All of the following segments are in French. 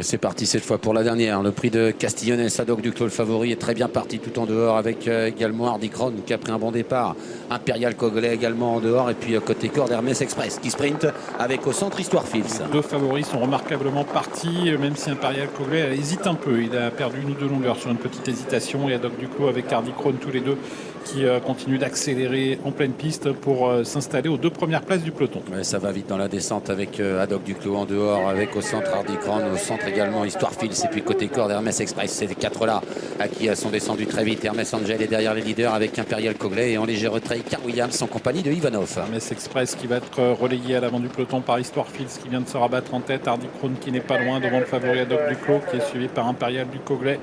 C'est parti cette fois pour la dernière. Le prix de Castillonnès, Haddock Duclos, le favori, est très bien parti tout en dehors avec également Hardy Crown qui a pris un bon départ. Impérial Coglet également en dehors. Et puis côté corde, Hermès Express qui sprint avec au centre Histoire Fils. Les deux favoris sont remarquablement partis, même si Impérial Coglet hésite un peu. Il a perdu une ou deux longueurs sur une petite hésitation. Et Haddock Duclos avec Hardy Crown, tous les deux qui continuent d'accélérer en pleine piste pour s'installer aux deux premières places du peloton. Ouais, ça va vite dans la descente avec Haddock Duclos en dehors, avec au centre Hardy Crown, au centre également Histoire Fils, et puis côté corde Hermès Express. Ces quatre-là qui sont descendus très vite. Hermès Angel est derrière les leaders avec Impérial Coglet et en léger retrait Car Williams en compagnie de Ivanov. Hermès Express qui va être relayé à l'avant du peloton par Histoire Fils qui vient de se rabattre en tête. Hardy Crown qui n'est pas loin devant le favori Haddock Duclos qui est suivi par Impérial du Coglet.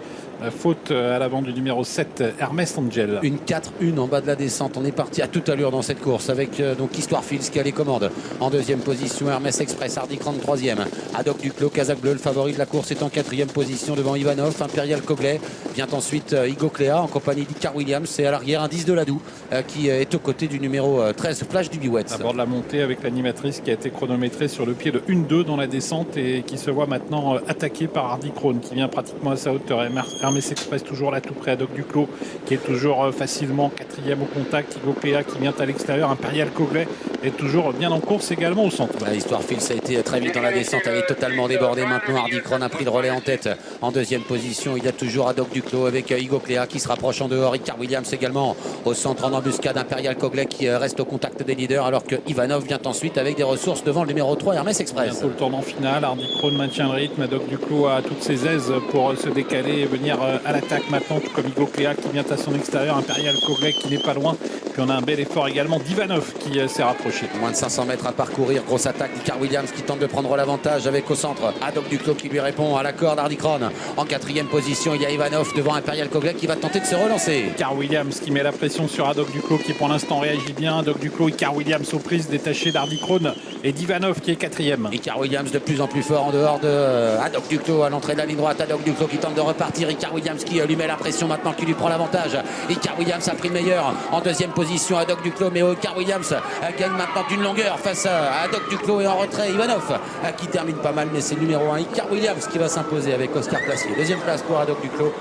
Faute à l'avant du numéro 7 Hermès Angel. Une 4-1 en bas de la descente. On est parti à toute allure dans cette course avec donc Histoire Fils qui a les commandes. En deuxième position Hermès Express, Hardy Crown troisième. Haddock Duclos, Kazakh Bleu, le favori de la course, est en quatrième position devant Ivanov. Impérial Coglet vient ensuite Igo Cléa en compagnie d'Icar Williams et à l'arrière Indice de Ladou qui est aux côtés du numéro 13 Flash du Biouette. À bord de la montée avec l'animatrice qui a été chronométrée sur le pied de 1-2 dans la descente et qui se voit maintenant attaqué par Hardy Crown qui vient pratiquement à sa hauteur. Hermès Express toujours là tout près, Haddock Duclos qui est toujours facilement quatrième au contact. Igo Cléa qui vient à l'extérieur. Impérial Coglet est toujours bien en course également au centre. Histoire Fils a été très vite dans la descente, elle est totalement débordée maintenant. Hardy Crown a pris le relais en tête. En deuxième position, il y a toujours Haddock Duclos avec Igo Cléa qui se rapproche en dehors. Icar Williams également au centre en embuscade. Impérial Coglet qui reste au contact des leaders alors que Ivanov vient ensuite avec des ressources devant le numéro 3 Hermès Express. Bientôt le tournant final. Hardy Crown maintient le rythme. Haddock Duclos a toutes ses aises pour se décaler et venir à l'attaque maintenant, tout comme Igo Cléa qui vient à son extérieur. Impérial Coglet qui n'est pas loin. Puis on a un bel effort également d'Ivanov qui s'est rapproché. Moins de 500 mètres à parcourir. Grosse attaque d'Icar Williams qui tente de prendre l'avantage avec au centre Haddock Duclos qui lui répond à la corde. Hardy Crown en quatrième position. Il y a Ivanov devant Impérial Coglet qui va tenter de se relancer. Car Williams qui met la pression sur Haddock Duclos qui pour l'instant réagit bien. Haddock Duclos et Car Williams aux prises détachées d'Hardy Crown et d'Ivanov qui est quatrième. Icar Williams de plus en plus fort en dehors de Haddock Duclos à l'entrée de la ligne droite. Haddock Duclos qui tente de repartir. Icar Williams qui lui met la pression maintenant, qui lui prend l'avantage. Icar Williams a pris le meilleur en deuxième position. Haddock Duclos, mais Icar Williams gagne maintenant d'une longueur face à Haddock Duclos et en retrait Ivanov qui termine pas mal, mais c'est le numéro 1 Icar Williams qui va s'imposer avec Oscar Placier. Deuxième place pour Haddock Duclos.